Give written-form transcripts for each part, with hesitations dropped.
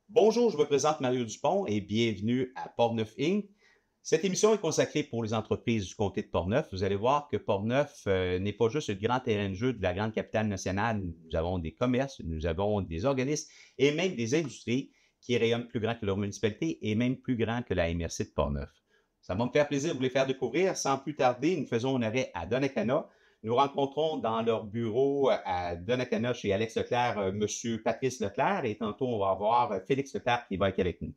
Bonjour, je me présente Mario Dupont et bienvenue à Portneuf Inc. Cette émission est consacrée pour les entreprises du comté de Portneuf. Vous allez voir que Portneuf n'est pas juste le grand terrain de jeu de la grande capitale nationale. Nous avons des commerces, nous avons des organismes et même des industries qui rayonnent plus grand que leur municipalité et même plus grand que la MRC de Portneuf. Ça va me faire plaisir de vous les faire découvrir. Sans plus tarder, nous faisons un arrêt à Donnacana. Nous rencontrons dans leur bureau à Donnacana chez Alex Leclerc, M. Patrice Leclerc, et tantôt on va avoir Félix Leclerc qui va être avec nous.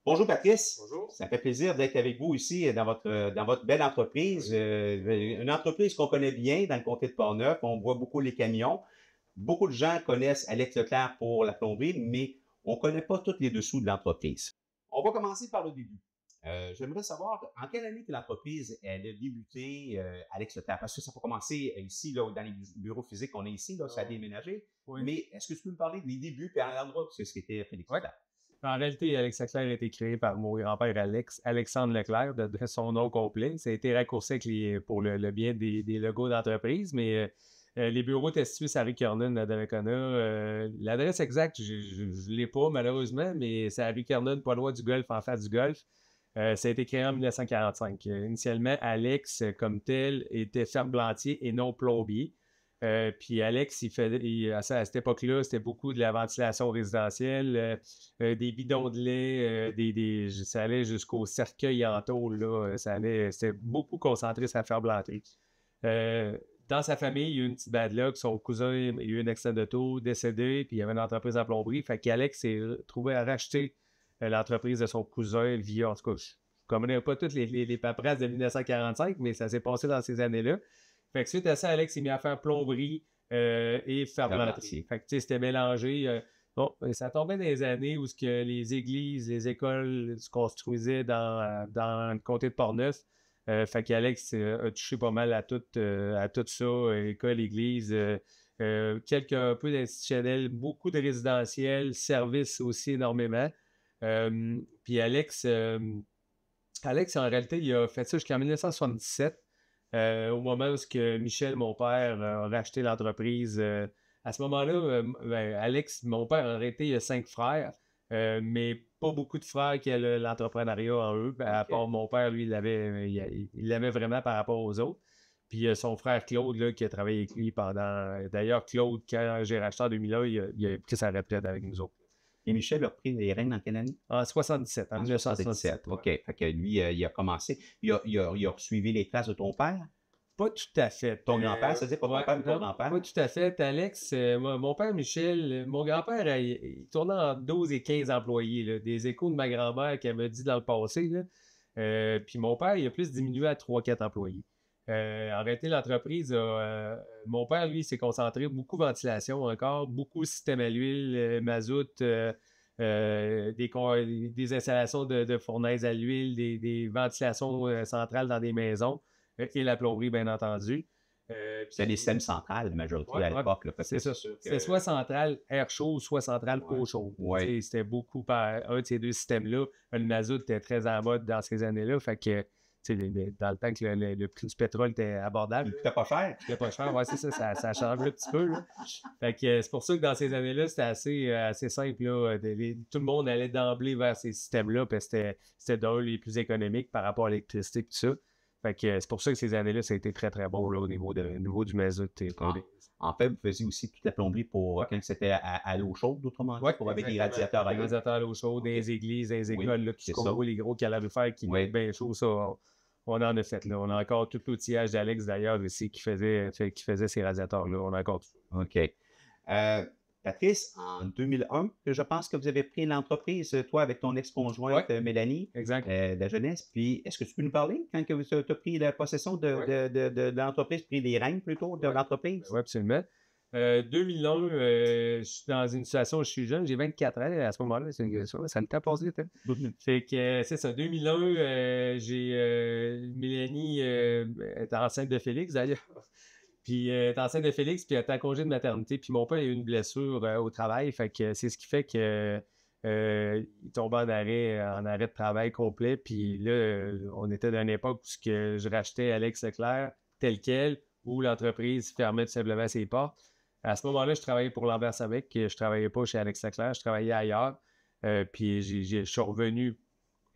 Bonjour Patrice. Bonjour. Ça fait plaisir d'être avec vous ici dans votre belle entreprise. Une entreprise qu'on connaît bien dans le comté de Portneuf. On voit beaucoup les camions. Beaucoup de gens connaissent Alex Leclerc pour la plomberie, mais on ne connaît pas tous les dessous de l'entreprise. On va commencer par le début. J'aimerais savoir en quelle année que l'entreprise elle a débuté, Alex Leclerc, parce que ça peut commencer ici, là, dans les bureaux physiques qu'on a ici, là, ça a déménagé. Oui. Mais est-ce que tu peux me parler des débuts et à l'endroit où c'est ce qui était Félix Oui. Leclerc? En réalité, Alex Leclerc a été créé par mon grand-père Alexandre Leclerc, de son nom complet. Ça a été raccourci pour le bien des logos d'entreprise, mais les bureaux étaient situés à Ricarnon, à Donnacona. L'adresse exacte, je ne l'ai pas malheureusement, mais c'est à Ricarnon, pas loin du golf, en face du golf. Ça a été créé en 1945. Initialement, Alex, comme tel, était ferblantier et non plombier. Puis Alex, à cette époque-là, c'était beaucoup de la ventilation résidentielle, des bidons de lait, ça allait jusqu'au cercueil en tôle, là, c'était beaucoup concentré sur la ferblanterie. Dans sa famille, il y a eu une petite bad luck, son cousin, il y a eu un accident d'auto, décédé, puis il y avait une entreprise en plomberie, fait qu'Alex s'est trouvé à racheter l'entreprise de son cousin via, en tout cas, je ne connais pas toutes les paperasses de 1945, mais ça s'est passé dans ces années-là. Fait que suite à ça, Alex s'est mis à faire plomberie et ferblanterie. Fait que, tu sais, c'était mélangé. Bon, ça tombait dans les années où les églises, les écoles se construisaient dans le comté de Portneuf. Fait qu'Alex a touché pas mal à tout ça, école, église, quelques un peu d'institutionnels, beaucoup de résidentiels, services aussi énormément. Puis Alex, en réalité, il a fait ça jusqu'en 1977. Au moment où Michel, mon père, a racheté l'entreprise. À ce moment-là, Alex, mon père, en réalité, il a 5 frères, mais pas beaucoup de frères qui ont l'entrepreneuriat en eux. À part mon père, lui, il l'aimait vraiment par rapport aux autres. Puis son frère Claude, là, qui a travaillé avec lui pendant... D'ailleurs, Claude, quand j'ai racheté en 2001, il a pris sa retraite avec nous autres. Et Michel a pris les rênes en quelle année? En 77, en 1977. OK. Fait que lui, il a commencé. Il a suivi les traces de ton père? Pas tout à fait. Ton grand-père, ça dit pas ton père, mais ton grand-père? Pas tout à fait. Alex, mon père Michel, mon grand-père, il tournait entre 12 et 15 employés, là, des échos de ma grand-mère qu'elle m'a dit dans le passé. Puis mon père, il a plus diminué à 3-4 employés. En réalité, l'entreprise, mon père, lui, s'est concentré beaucoup ventilation encore, beaucoup système à l'huile, mazout, des installations de fournaises à l'huile, des ventilations centrales dans des maisons et la plomberie, bien entendu. C'était des systèmes centrales, la majorité à l'époque. C'est ça. C'était soit centrale air chaud, soit centrale eau chaude. C'était beaucoup par un de ces deux systèmes-là. Le mazout était très en mode dans ces années-là. Fait que, dans le temps que le prix du pétrole était abordable. C'était pas cher. C'était pas cher, ouais, c'est ça. Ça change un petit peu. Là. Fait que c'est pour ça que dans ces années-là, c'était assez simple. Là, tout le monde allait d'emblée vers ces systèmes-là, puis c'était d'un les plus économiques par rapport à l'électricité et tout ça. Fait que c'est pour ça que ces années-là, ça a été très, très bon là, au niveau du mazout. En fait, vous faisiez aussi toute la plomberie pour quand c'était à l'eau chaude, autrement dit, pour avec des radiateurs à l'eau. Des radiateurs à l'eau chaude, des églises, des écoles, là, tout ce qu'on voit, les gros calorifères qui mettent bien chaud, ça, on en a fait. Là. On a encore tout l'outillage d'Alex, d'ailleurs, aussi, qui faisait ces radiateurs-là. On a encore tout. OK. Patrice, en 2001, je pense que vous avez pris l'entreprise, toi, avec ton ex-conjointe Mélanie, de la jeunesse. Puis, est-ce que tu peux nous parler quand tu as pris la possession de l'entreprise, pris les rênes plutôt de l'entreprise? Oui, absolument. 2001, je suis dans une situation où je suis jeune, j'ai 24 ans à ce moment-là, ça me tape passé, Fait que c'est ça, 2001, Mélanie est enceinte de Félix d'ailleurs. Puis elle est enceinte de Félix, puis elle est en congé de maternité, puis mon père a eu une blessure au travail, fait que c'est ce qui fait que il tombe en arrêt de travail complet, puis là, on était dans une époque où je rachetais Alex Leclerc tel quel, où l'entreprise fermait tout simplement ses portes. À ce moment-là, je travaillais pour Lambert Sabec, je travaillais pas chez Alex Leclerc, je travaillais ailleurs. Puis je suis revenu.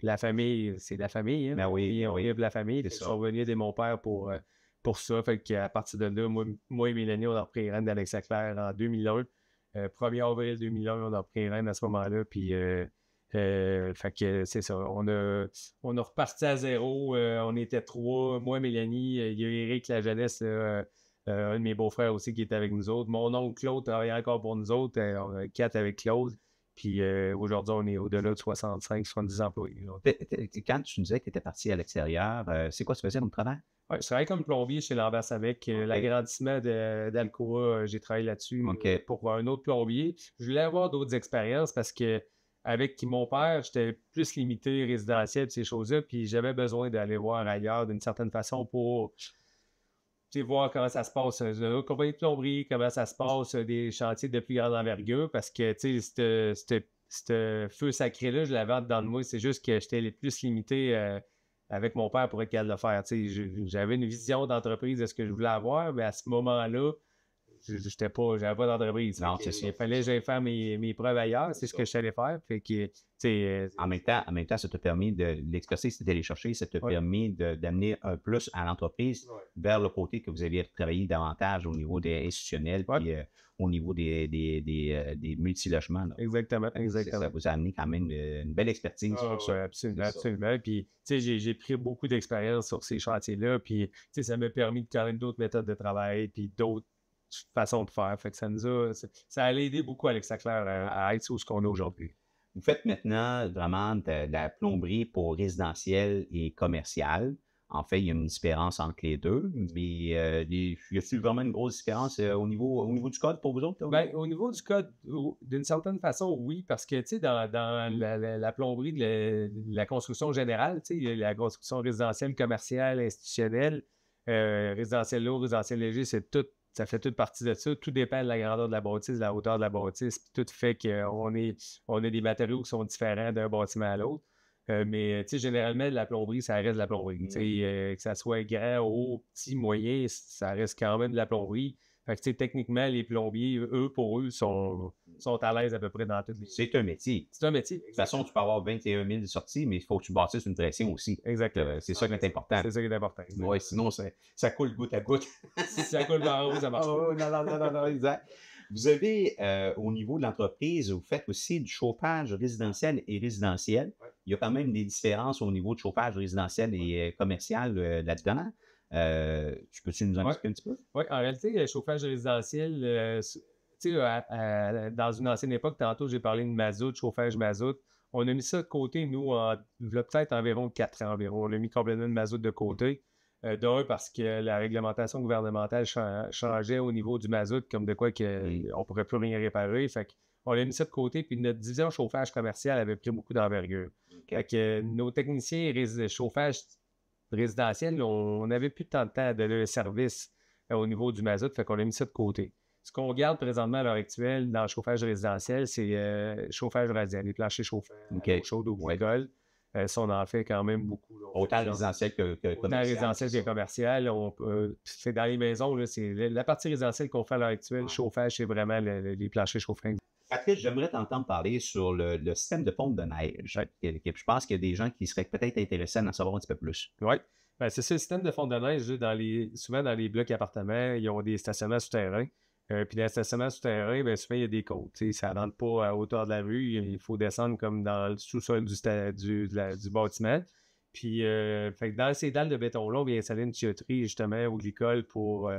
La famille, c'est la famille, hein? Ben oui, Puis on oui. vient de la famille. C'est Je suis ça. revenu aider mon père pour ça. Fait qu'à partir de là, moi et Mélanie, on a repris les rênes d'Alex Leclerc en 2001. 1er avril 2001, on a repris les rênes à ce moment-là. Puis fait que c'est ça. On a reparti à zéro. On était trois. Moi, Mélanie, il y a Eric La Jeunesse, un de mes beaux-frères aussi qui était avec nous autres. Mon oncle Claude travaillait encore pour nous autres. On a 4 avec Claude. Puis aujourd'hui, on est au-delà de 65-70 employés. Quand tu nous disais que tu étais parti à l'extérieur, c'est quoi tu faisais comme travail? Ouais, je travaille comme plombier chez Lambert avec l'agrandissement d'Alcoa. J'ai travaillé là-dessus pour un autre plombier. Je voulais avoir d'autres expériences parce que avec mon père, j'étais plus limité résidentiel et ces choses-là. Puis j'avais besoin d'aller voir ailleurs d'une certaine façon pour voir comment ça se passe, une compagnie de plomberie, comment ça se passe, des chantiers de plus grande envergure, parce que, ce feu sacré-là, je l'avais dans de moi, c'est juste que j'étais plus limité avec mon père pour être capable de le faire. J'avais une vision d'entreprise de ce que je voulais avoir, mais à ce moment-là, j'avais pas d'entreprise. Non, c'est ça. Il fallait que j'aille faire mes preuves ailleurs, c'est ce que je savais faire. Fait que, en même temps, ça t'a permis l'expertise que tu allé chercher, ça t'a permis d'amener un plus à l'entreprise vers le côté que vous alliez travailler davantage au niveau des institutionnels puis au niveau des multilogements. Là. Exactement. Ça vous a amené quand même une belle expertise. Absolument. Puis, j'ai pris beaucoup d'expérience sur ces chantiers-là. Puis, ça m'a permis de connaître d'autres méthodes de travail, puis d'autres façons de faire. Fait que ça a aidé beaucoup Alex Leclerc à être ce qu'on a aujourd'hui. Vous faites maintenant vraiment de la plomberie pour résidentiel et commercial. En fait, il y a une différence entre les deux, mais y a-t-il vraiment une grosse différence au niveau du code pour vous autres? Ben, au niveau du code, d'une certaine façon, oui, parce que dans la plomberie de la construction générale, la construction résidentielle, commerciale, institutionnelle, résidentiel lourd, résidentiel léger, ça fait toute partie de ça. Tout dépend de la grandeur de la bâtisse, de la hauteur de la bâtisse. Tout fait qu'on a des matériaux qui sont différents d'un bâtiment à l'autre. Mais généralement, la plomberie, ça reste de la plomberie. Que ça soit grand, haut, petit, moyen, ça reste quand même de la plomberie. Fait que techniquement, les plombiers, pour eux, sont à l'aise à peu près dans toutes les... C'est un métier. C'est un métier. De toute façon, tu peux avoir 21 000 sorties, mais il faut que tu bâtisses une pression aussi. Exactement. C'est ça qui est important. C'est ça qui est important. Oui, sinon, ça coule goutte à goutte. Si ça coule par en haut, ça marche pas. Non, exact. Vous avez, au niveau de l'entreprise, vous faites aussi du chauffage résidentiel et résidentiel. Ouais. Il y a quand même des différences au niveau de chauffage résidentiel et commercial là-dedans. Tu peux-tu nous en expliquer un petit peu? Oui, en réalité, le chauffage résidentiel, dans une ancienne époque, tantôt j'ai parlé de mazout, chauffage mazout. On a mis ça de côté, nous, il y a peut-être environ 4 ans environ. On a mis complètement le mazout de côté. D'un, parce que la réglementation gouvernementale changeait au niveau du mazout, comme de quoi on ne pourrait plus rien réparer. Fait qu'on a mis ça de côté, puis notre division chauffage commercial avait pris beaucoup d'envergure. Fait que nos techniciens chauffage résidentiel, on n'avait plus tant de temps de le service au niveau du mazout, fait qu'on a mis ça de côté. Ce qu'on garde présentement à l'heure actuelle dans le chauffage résidentiel, c'est chauffage radial, les planchers chauffants, chaudes ou bricole. Ça, on en fait quand même beaucoup. Là. Autant résidentiel que commercial. Autant résidentiel que commercial. C'est dans les maisons, là, c'est la partie résidentielle qu'on fait à l'heure actuelle. Le chauffage, c'est vraiment les planchers chauffants. Patrice, j'aimerais t'entendre parler sur le système de pompe de neige. Je pense qu'il y a des gens qui seraient peut-être intéressés à en savoir un petit peu plus. Oui. Ben, c'est ça, le système de pompe de neige, souvent dans les blocs appartements, ils ont des stationnements souterrains. Puis dans le stationnement souterrain, ben, souvent, il y a des côtes. Ça ne rentre pas à hauteur de la rue. Il faut descendre comme dans le sous-sol du bâtiment. Puis, fait que dans ces dalles de béton-là, on vient installer une tuyauterie, justement, ou de l'école pour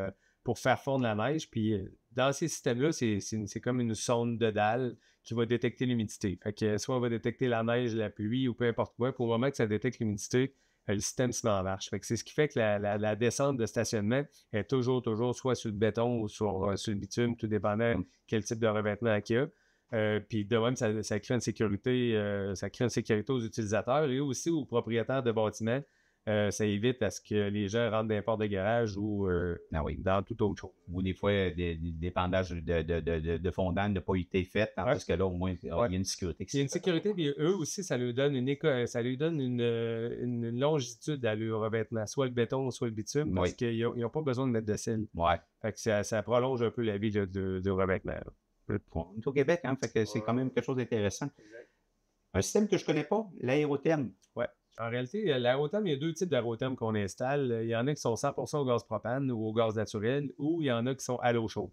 faire fondre la neige. Puis, dans ces systèmes-là, c'est comme une sonde de dalle qui va détecter l'humidité. Fait que soit on va détecter la neige, la pluie ou peu importe quoi. Pour le moment que ça détecte l'humidité, le système se met en marche. Fait que c'est ce qui fait que la descente de stationnement est toujours soit sur le béton ou sur le bitume, tout dépendant quel type de revêtement qu'il y a. Puis de même, ça crée une sécurité, aux utilisateurs et aussi aux propriétaires de bâtiments. Ça évite à ce que les gens rentrent dans les portes de garage ou dans toute autre chose. Ou des fois, des dépendages de fondants n'a pas été fait, parce que là, au moins, il y a une sécurité. Il y a une sécurité, puis eux aussi, ça lui donne une longitude à leur revêtement, soit le béton, soit le bitume, parce qu'ils n'ont pas besoin de mettre de sel. Fait que ça prolonge un peu la vie du revêtement. On est au Québec, fait que c'est quand même quelque chose d'intéressant. Un système que je ne connais pas, l'aérotherme. Oui. En réalité, l'aérotherme, il y a 2 types d'aérothermes qu'on installe. Il y en a qui sont 100% au gaz propane ou au gaz naturel, ou il y en a qui sont à l'eau chaude.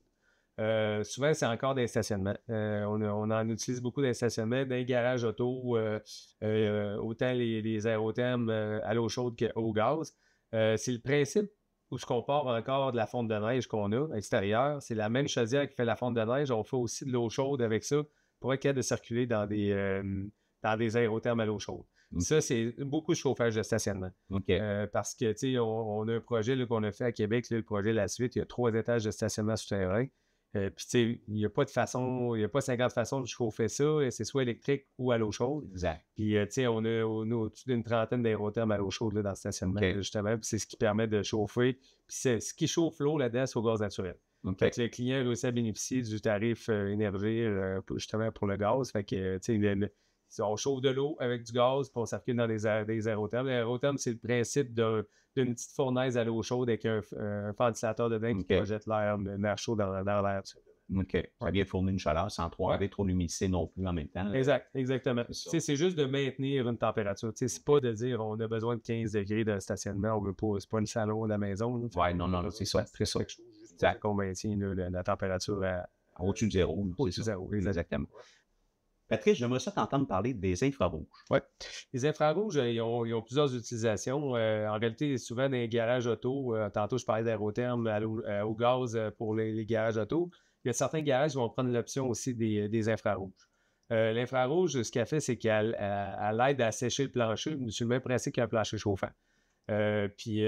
Souvent, c'est encore des stationnements. On en utilise beaucoup des stationnements, dans les garages auto, autant les aérothermes à l'eau chaude qu'au gaz. C'est le principe où ce qu'on part encore de la fonte de neige qu'on a à l'extérieur. C'est la même chaudière qui fait la fonte de neige. On fait aussi de l'eau chaude avec ça pour être capable de circuler dans des aérothermes à l'eau chaude. Ça, c'est beaucoup de chauffage de stationnement. Parce que, tu sais, on a un projet qu'on a fait à Québec, le projet La Suite, il y a 3 étages de stationnement souterrain. Puis, tu sais, il n'y a pas 50 façons de chauffer ça. C'est soit électrique ou à l'eau chaude. Exact. Puis, tu sais, on a au-dessus d'une trentaine d'aérothermes à l'eau chaude là, dans le stationnement, justement. Puis, c'est ce qui permet de chauffer. Puis, ce qui chauffe l'eau là-dedans, c'est au gaz naturel. Fait que le client réussit à bénéficier du tarif énergie, justement, pour le gaz. Fait que, tu sais, on chauffe de l'eau avec du gaz, puis on circule dans des aérothermes. L'aérotherme, c'est le principe d'une petite fournaise à l'eau chaude avec un ventilateur dedans qui projette l'air chaud dans l'air. Ça vient fournir une chaleur sans trop avoir trop d'humidité non plus en même temps. Exactement. C'est juste de maintenir une température. C'est pas de dire on a besoin de 15 degrés de stationnement, on veut pas, c'est pas le salon de la maison. Non, c'est ça. Très ça. Exact. On maintient la température au-dessus de zéro. Au-dessus de zéro, exactement. Patrice, j'aimerais ça t'entendre parler des infrarouges. Oui. Les infrarouges, ils ont plusieurs utilisations. En réalité, souvent dans les garages auto, tantôt je parlais d'aérotherme au gaz pour les garages auto. Il y a certains garages qui vont prendre l'option aussi des infrarouges. L'infrarouge, ce qu'elle fait, c'est qu'elle aide à sécher le plancher, sur le même principe qu'un plancher chauffant. Puis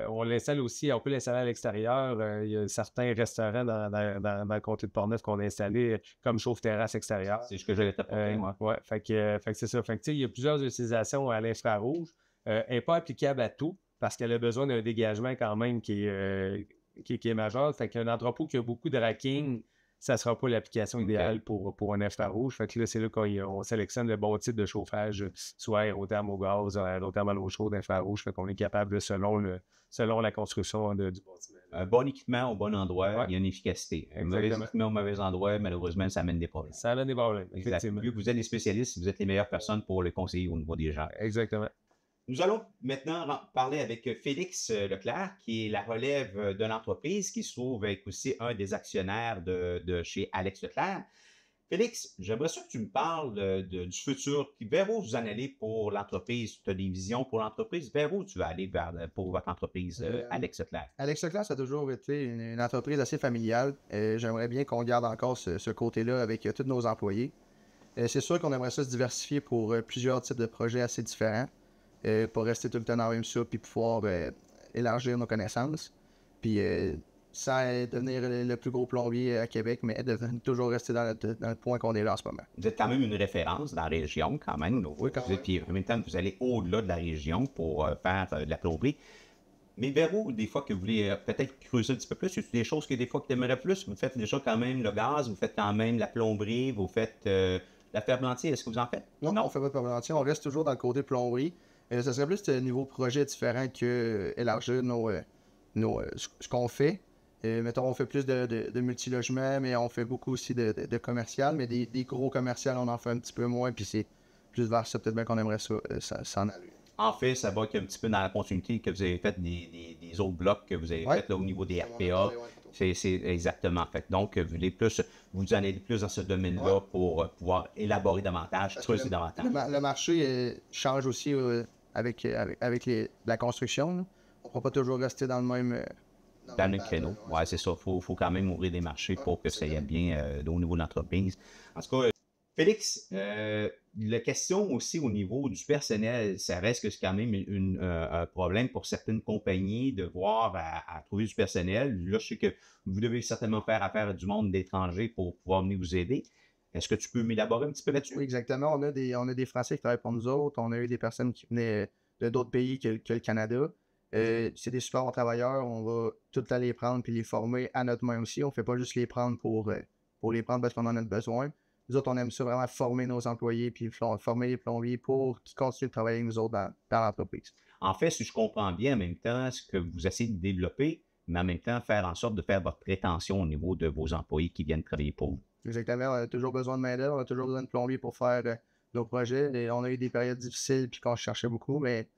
on l'installe aussi, on peut l'installer à l'extérieur. Il y a certains restaurants dans le comté de Portneuf qu'on a installé comme chauffe-terrasse extérieure. C'est ce que j'allais t'apporter, moi. Oui, fait que c'est ça. Fait que, il y a plusieurs utilisations à l'infrarouge. Elle n'est pas applicable à tout parce qu'elle a besoin d'un dégagement quand même qui est majeur. Fait qu'un entrepôt qui a beaucoup de racking, ça ne sera pas l'application idéale pour un infrarouge. Fait que là, c'est là qu'on sélectionne le bon type de chauffage, soit aérotherme au gaz, aérotherme à l'eau chaude, infrarouge. Fait qu'on est capable, selon la construction du bâtiment. Un bon équipement au bon endroit, il y a une efficacité. Un mauvais équipement au mauvais endroit, malheureusement, ça amène des problèmes. Ça amène des problèmes, effectivement. Vu que vous êtes les spécialistes, vous êtes les meilleures personnes pour le conseiller au niveau des gens. Exactement. Nous allons maintenant parler avec Félix Leclerc, qui est la relève de l'entreprise, qui se trouve être aussi un des actionnaires de chez Alex Leclerc. Félix, j'aimerais ça que tu me parles du futur. Vers où vous en allez pour l'entreprise? Tu as des visions pour l'entreprise. Vers où tu vas aller pour votre entreprise, Alex Leclerc? Alex Leclerc, ça a toujours été une entreprise assez familiale. J'aimerais bien qu'on garde encore ce côté-là avec tous nos employés. C'est sûr qu'on aimerait ça se diversifier pour plusieurs types de projets assez différents. Pour rester tout le temps dans la même soupe puis pouvoir élargir nos connaissances. Puis sans devenir le plus gros plombier à Québec, mais toujours rester dans le point qu'on est là en ce moment. Vous êtes quand même une référence dans la région, quand même. Oui, quand même. Puis en même temps, vous allez au-delà de la région pour faire de la plomberie. Mais vers où, des fois, que vous voulez peut-être creuser un petit peu plus? Y a des choses que des fois que tu aimerais plus? Vous faites déjà quand même le gaz, vous faites quand même la plomberie, vous faites la ferblantier. Est-ce que vous en faites? Non, on ne fait pas de ferblantier. On reste toujours dans le côté plomberie. Ça serait plus un niveau projet différent que élargir ce qu'on fait. Mettons, on fait plus de multilogements, mais on fait beaucoup aussi de commercial. Mais des gros commerciales, on en fait un petit peu moins. Puis c'est plus vers ça, peut-être bien qu'on aimerait s'en aller. En fait, ça va un petit peu dans la continuité que vous avez fait des autres blocs que vous avez fait là, au niveau des RPA. C'est exactement fait. Donc, vous en allez plus dans ce domaine-là pour pouvoir élaborer davantage, creuser davantage. Le marché change aussi avec la construction. Là. On ne va pas toujours rester dans le même... dans le même créneau. Oui, c'est ça. Il faut quand même ouvrir des marchés pour que ça aille bien au niveau de l'entreprise. En tout cas, Félix, la question aussi au niveau du personnel, ça reste que c'est quand même un problème pour certaines compagnies de voir à trouver du personnel. Là, je sais que vous devez certainement faire affaire à du monde d'étrangers pour pouvoir venir vous aider. Est-ce que tu peux m'élaborer un petit peu là-dessus? Oui, exactement. On a des Français qui travaillent pour nous autres. On a eu des personnes qui venaient de d'autres pays que le Canada. C'est des super bons travailleurs. On va tout le temps les prendre puis les former à notre main aussi. On ne fait pas juste les prendre pour les prendre parce qu'on en a besoin. Nous autres, on aime ça vraiment former nos employés puis former les plombiers pour qu'ils continuent de travailler avec nous autres dans l'entreprise. En fait, si je comprends bien, en même temps, ce que vous essayez de développer, mais en même temps, faire en sorte de faire votre rétention au niveau de vos employés qui viennent travailler pour vous. Exactement. On a toujours besoin de main-d'œuvre, on a toujours besoin de plombiers pour faire nos projets. Et on a eu des périodes difficiles puis qu'on cherchait beaucoup, mais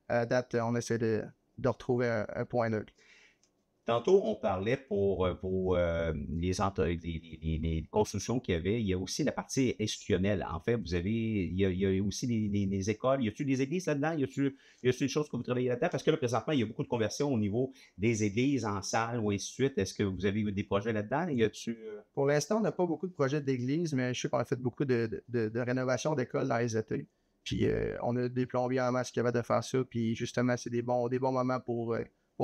à date, on essaie de retrouver un point neutre. Tantôt, on parlait pour les constructions qu'il y avait. Il y a aussi la partie institutionnelle. En fait, il y a aussi les écoles. Y a-t-il des églises là-dedans? Y a-t-il des choses que vous travaillez là-dedans? Parce que là, présentement, il y a beaucoup de conversions au niveau des églises en salle ou ainsi de suite. Est-ce que vous avez eu des projets là-dedans? Pour l'instant, on n'a pas beaucoup de projets d'église, mais je sais qu'on a fait beaucoup de rénovation d'écoles dans les étés. Puis on a des plombiers en masse qui avaient de faire ça. Puis justement, c'est des bons moments pour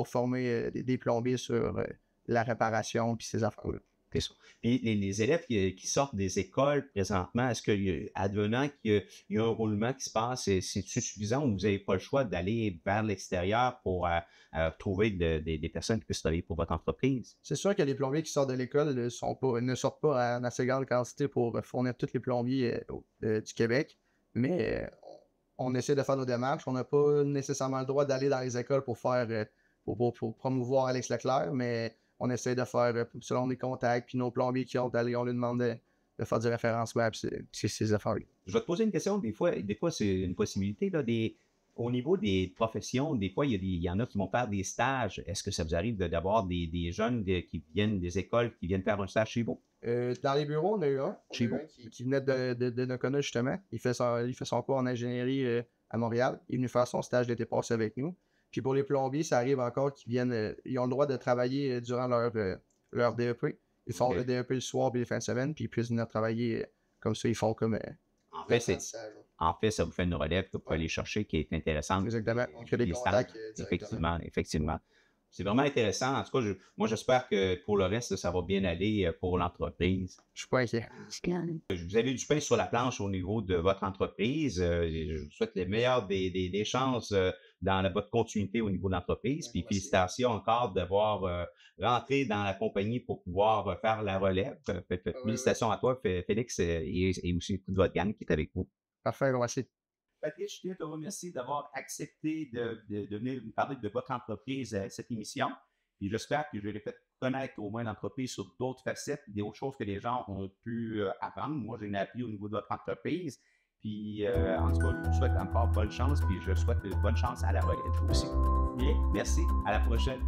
former des plombiers sur la réparation puis ces affaires-là. C'est ça. Puis les élèves qui sortent des écoles présentement, est-ce que, advenant qu'il y a un roulement qui se passe, c'est-tu suffisant ou vous n'avez pas le choix d'aller vers l'extérieur pour trouver des personnes qui puissent travailler pour votre entreprise? C'est sûr que les plombiers qui sortent de l'école ne sortent pas en assez grande quantité pour fournir tous les plombiers du Québec, mais on essaie de faire nos démarches. On n'a pas nécessairement le droit d'aller dans les écoles pour faire pour promouvoir Alex Leclerc, mais on essaie de faire selon les contacts, puis nos plombiers qui ont allé, on lui demande de faire du référencement, puis c'est ces affaires-là. Je vais te poser une question, des fois c'est une possibilité, là, au niveau des professions, des fois, il y en a qui vont faire des stages. Est-ce que ça vous arrive d'avoir des jeunes qui viennent des écoles, qui viennent faire un stage chez vous? Dans les bureaux, on a eu un qui venait de Nakona, justement. Il fait son cours en ingénierie à Montréal. Il est venu faire son stage d'été passé avec nous. Puis pour les plombiers, ça arrive encore qu'ils viennent, ils ont le droit de travailler durant leur DEP. Ils font le DEP le soir et les fins de semaine, puis ils puissent venir travailler comme ça. Ils font comme. En fait, ça vous fait une relève que vous pouvez aller chercher qui est intéressante. Exactement. On crée des contacts. Effectivement. C'est vraiment intéressant. En tout cas, moi, j'espère que pour le reste, ça va bien aller pour l'entreprise. Je suis pas inquiet. Vous avez du pain sur la planche au niveau de votre entreprise. Je vous souhaite les meilleures des chances dans votre continuité au niveau de l'entreprise. Puis félicitations encore d'avoir rentré dans la compagnie pour pouvoir faire la relève. Félicitations à toi, Félix, et aussi toute votre gang qui est avec vous. Parfait, merci. Patrick, je tiens à te remercier d'avoir accepté de venir nous parler de votre entreprise à cette émission. Puis j'espère que je vais fait connaître au moins l'entreprise sur d'autres facettes, des autres choses que les gens ont pu apprendre. Moi, j'ai appris au niveau de votre entreprise. Puis en tout cas, je vous souhaite encore bonne chance. Puis je souhaite bonne chance à la relève aussi. Bien, merci. À la prochaine.